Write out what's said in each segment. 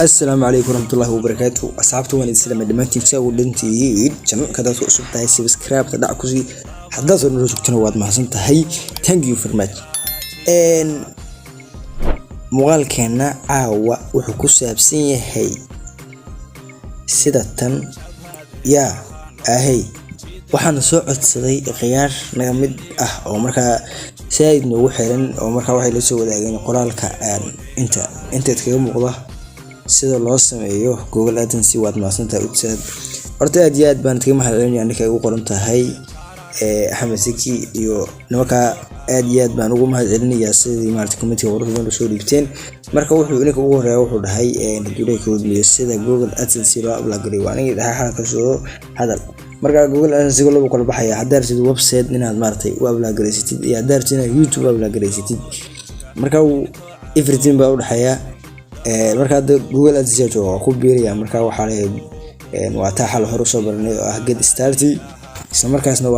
السلام عليكم ورحمة الله وبركاته. أصحابتي وأنا السلام دمانتي تساوي دنتي جمع كذا تقصد تهي سبسكرايب تدع كوزي حدا صار نروح تنواد مع سنت هاي thank you very much. إن مقال كنا عاوة وحكوسة بسنية هاي سيدة يا أهي waxaan soo codsaday khiyaar naga mid ah oo markaa saayid noogu xiran oo markaa waxay la soo wadaageen qoraalka inta kaga muuqda sida loo sameeyo Google AdSense waad maasanta utsaad horta aad iyo aad baan taga mahadcelinayaa anaka ugu qoran tahay Axmed Siki iyo nimanka aad iyo aad baan ugu mahadcelinayaa sidii maartay committee wararka soo dhiibteen marka wuxuu inaka ugu horeeyo wuxuu dhahay duulay ka wadliyo sida Google AdSense loo upload waaniga dhahay halka soo hadal marka Google AdSense loo kala baxaya hadarsid website inaad maartay u upload gareysatid iyo hadarsid YouTube upload gareysatid marka everything baa u dhaxaya marka Google AdSense oo ku biiraya marka waxa la waa taa xal hor u soo barnay oo ah get started isla markaasna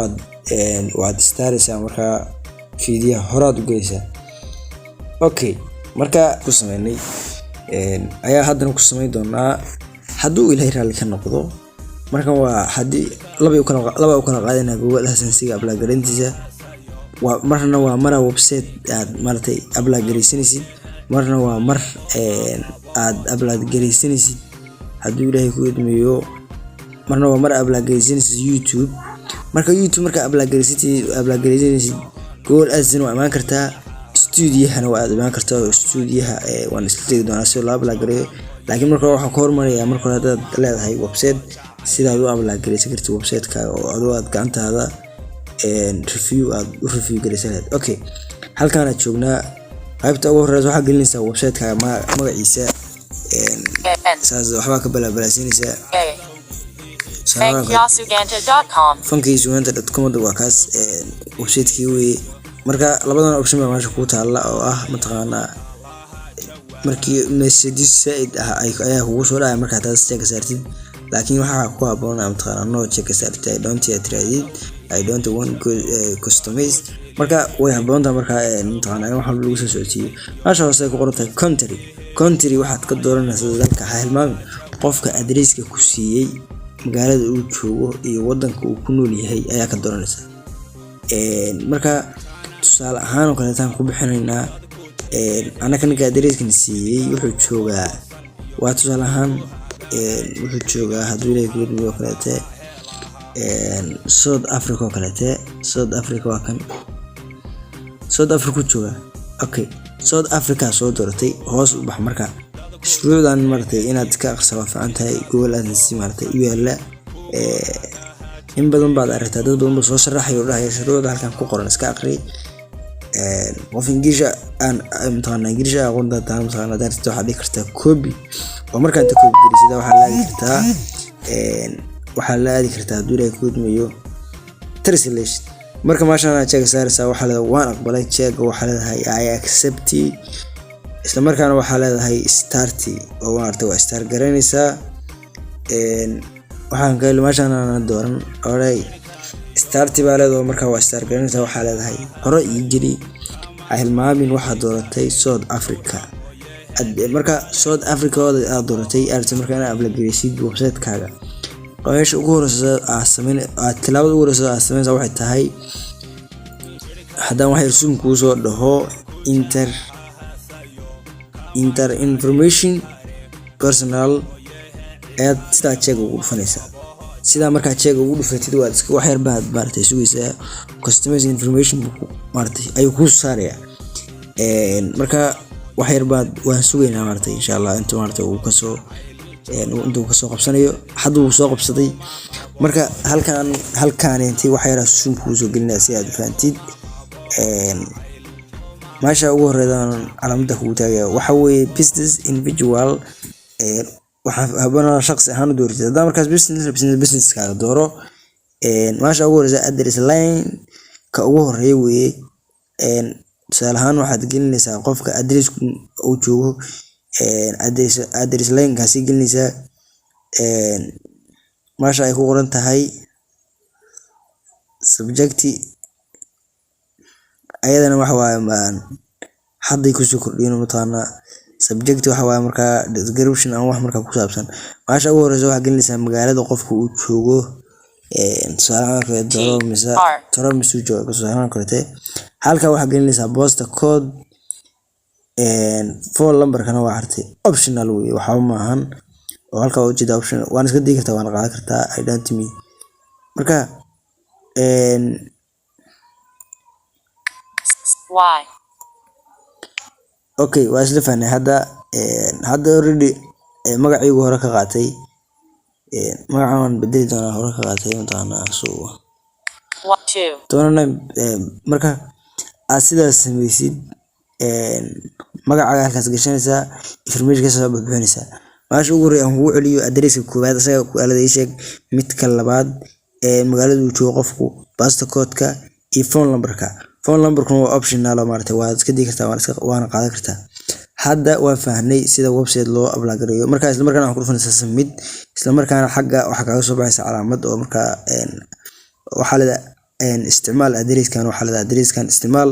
waad staraysaa marka fiidiyo horaad u geysaa okay marka ku sameeynay ayaa haddana ku sameey doonaa hadduu ilaahay raali ka noqdo marka waa hadii laba u kala qaadana Google AdSense upload gareyntiisa waa marna waa mara website aad maartay upload gareysanaysid marna waa mar aad upload gareysanaysid hadduu ilaahay ku idmeeyo marna waa mar upload gareysanaysid YouTube marka YouTube marka upload gareysanaysid Google AdSense waa imaan kartaa studio-hana waa imaan kartaa studio-ha waan isla tagi doonaa si loo upload gareeyo laakiin marka waxa ka hormaraya marka hore dad leedahay website sida aad u upload gareysan kartid website-ka oo aad gacantaada review gareysan okay halkaan aad joognaa qaybta ugu horeysa waxa gelinaysaa website-ka magaciisa saas waxba ka balaasinaysaa funkysuganta.com waa kaas website-kii weeye marka labadan option baa meesha ku taala oo ah mataqaanaa markii message said ah ayaa kugu soo dhacay marka taas check saartid laakiin waxa ku haboon mataqaanaa no check saartid I don't want customize marka way haboonta marka mataqaanaa waxa lagu soo socodsiyo meesha hoose ku qoran tahay country waxaad ka dooranaysaa dalka halmaam qofka address-ka ku siiyay magaalada uu joogo iyo wadanka uu ku nool yahay ayaa ka dooranaysaa marka tusaale ahaan oo kale taan ku bixinaynaa anaka ninka address-kan siiyay wuxuu joogaa waa tusaale ahaan wuxuu joogaa hadduu ilaahay ku idmo kaleete South Africa oo kaleete South Africa waa kan South Africa jooga okay South Africa soo dooratay hoos u bax marka shuruudan martay inaad ka aqsaba fiican tahay Google AdSense martay u yaala in badan baad aragtaa dad badan soo sharaxay oo dhahay shuruuda halkan ku qoran iska aqri qof Ingiriis aan imtixaan Ingiriis aqoon dad imtixaan dartiisa waxa dhigi kartaa copy oo marka inta copy galisida waxa la aadi kartaa duulay ku idmeeyo translation marka maashaan check saaraysaa waxa la waan aqbalay check waxa leedahay I accept isla markaana waxa leedahay start oo maartay waa start garanaysaa waxaan ka maashaan dooran oray start baa leedahay marka waa start garanaysaa waxa leedahay hore ii jiri hilmaamin waxa dooratay South Africa marka South Africa oo dooratay arrinta marka inaad upload gareysid website-kaaga qeesh ugu horeysa tilaabada ugu horeysa waxay tahay haddaan waxay zoom ku soo dhaho enter information personal aad sida check ugu dhufanaysa sida marka check ugu dhufatid waad iska wax yar baad maartay sugaysaa customer information maartay ayuu ku saaraya marka wax yar baad waan sugaynaa maartay insha Allah inta maartay uu ka soo qabsanayo hadduu soo qabsaday marka halkaan intii wax yar zoom ku soo gelinaa si aad fahamtid maasha ugu horeeyaan calaamada ku taagaya waxa weeye business individual waxa haboonaa shakhsi ahaan doortid haddii markaas business ka dooro maasha ugu horeeyay address line ka ugu horeeyay weeye tusaale ahaan waxaad gelinaysaa qofka address uu joogo address line kaasi gelinaysaa maasha ay ku qoran tahay subject ayadana waxa waaye hadday ku soo kordhiyeen mataqaanaa subject waxa waaye markaa description aan wax markaa ku saabsan. Meesha ugu horeysa waxaa gelinaysaa magaalada qofka uu joogo, tusaale kale Toro mise joogo tusaale kale. Halka waxaa gelinaysaa postal code, phone number kana waa hartay optional weeye, waxa ma ahan oo halka oo jeeda optional waan iska dhigi kartaa, waan qaadan kartaa identity. Marka why okay waa isla fahnay hadda already magacaygu hore ka qaatay, magacaan bedeli doonaa hore ka qaatay intaana soo what to doonana. Marka aad sidaas samaysid magacaaga halkaas gashanaysaa, information soo bixinaysaa. Meesha ugu horeeya aan kugu celiyo addresska koowaad asaga ku aaladey sheeg, midka labaad magaalada uu joogo qofku, postal code-ka iyo phone number-ka. Phone number-ku waa optional oo maartay waa iska dhigi kartaa, waana qaadan kartaa. Hadda waa fahnay sida website loo upload gareeyo. Marka isla markaana waxaan ku dhufanaysaa submit, isla markaana xagga waxa kaaga soo baxaysa calaamad oo marka waxa la isticmaal addresskan, waxa la addresskan isticmaal,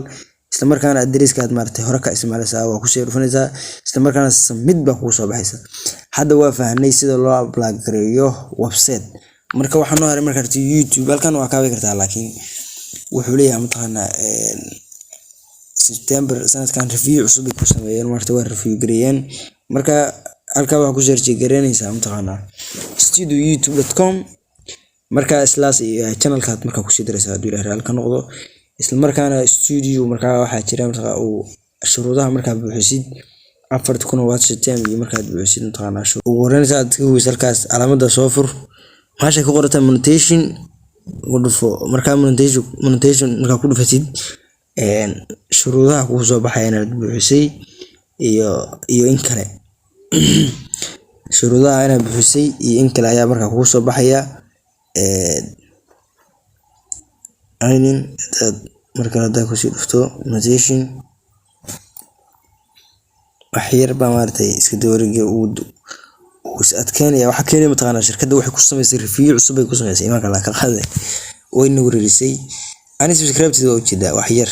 isla markaana addresska aad maartay hore ka isticmaalaysaa waa ku soo dhufanaysaa, isla markaana submit baa ku soo baxaysa. Hadda waa fahnay sida loo upload gareeyo website. Marka waxaan noo haray marka YouTube halkan waa ka heli kartaa, laakiin wuxuu leeyahay mataqaanaa September sanadkan review cusub ku sameeyeen, marka waa review gareeyeen. Marka halka waxa ku search gareynaysaa mataqaanaa studioyoutube.com, marka slash channelka marka ku sii daraysaa hadii la halka noqdo. Isla markaana studio marka waxa jira marka uu shuruudaha marka buuxisid 4,000 watts time iyo marka buuxisid mataqaanaa ugu horeynaysa aad ku halkaas calaamada soo fur, meesha ku qorata monetization wadufo. Marka monetization marka ku dhufatid shuruudaha ku soo baxay inaad buuxisay iyo in kale shuruudaha inaad buuxisay iyo in kale ayaa marka ku soo baxaya. Marka hadda ku sii dhufto monetization waxyar baa maartay iska dooriga uu is adkeynaya. waxa keenay mataqaanaa shirkadda waxay ku sameysay review cusub ay ku sameysay imaanka la ka qaaday way nagu reerisay. Ani subscribe waa ujeedaa wax yar,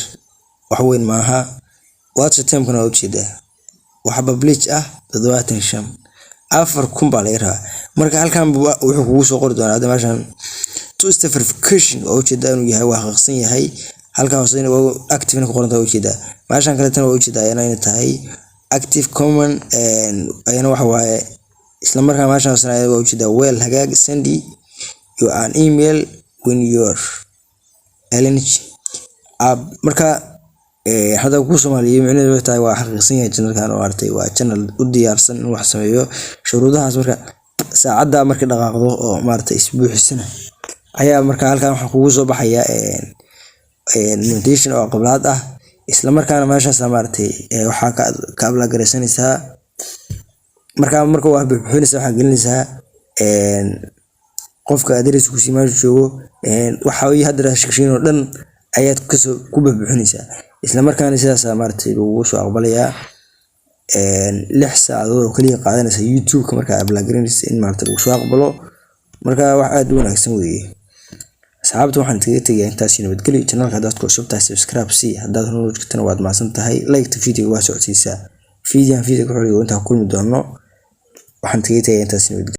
wax weyn maaha. Watch time kana ujeedaa waxa publish ah 25 4,000 baa laga rabaa. Marka halkan wuxuu kugu soo qori doonaa meeshan two step verification oo ujeedaa inuu yahay wax xaqsan yahay. Halka hoosena waa active ku qoran tahay ujeedaa. Meeshan kale tan waa ujeedaa inay tahay active common ayana waxa waaye. Isla markaa meeshan hoosena waa ujeedaa well hagaag send you an email when your LNG app. Marka hada ku Soomaaliyeed micnaheedu tahay waa xaqiiqsan yahay channelkan oo artay waa channel u diyaarsan in wax sameeyo. Shuruudahaas marka saacada markii dhaqaaqdo oo maartay isbuuxisana ayaa marka halkan waxa kugu soo baxaya notification oo qablaad ah. Isla markaana meeshaas maartay waxa ka upload gareysanaysaa. Marka waa buuxinaysaa waxa gelinaysaa qofka address ku sii meesha joogo, waxa uu hadda shaqsiino dhan ayaad ku buuxinaysaa. Isla markaana sidaas maartay ugu soo aqbalaya 6 saacadood oo kaliya qaadanaysa YouTube marka upload gareynaysa in maartay uu soo aqbalo. Marka wax aad u wanaagsan weeye. Asxaabtu waxaan kaga tagay intaas nabadgelyo. Channelka hadaad ku cusub tahay subscribe si hadaad hore u joogtana waad maasan tahay. Like video waa socodsiisa. Video ku xiriir inta kulmi doono. Waxaan kaga tagay intaas nabadgelyo.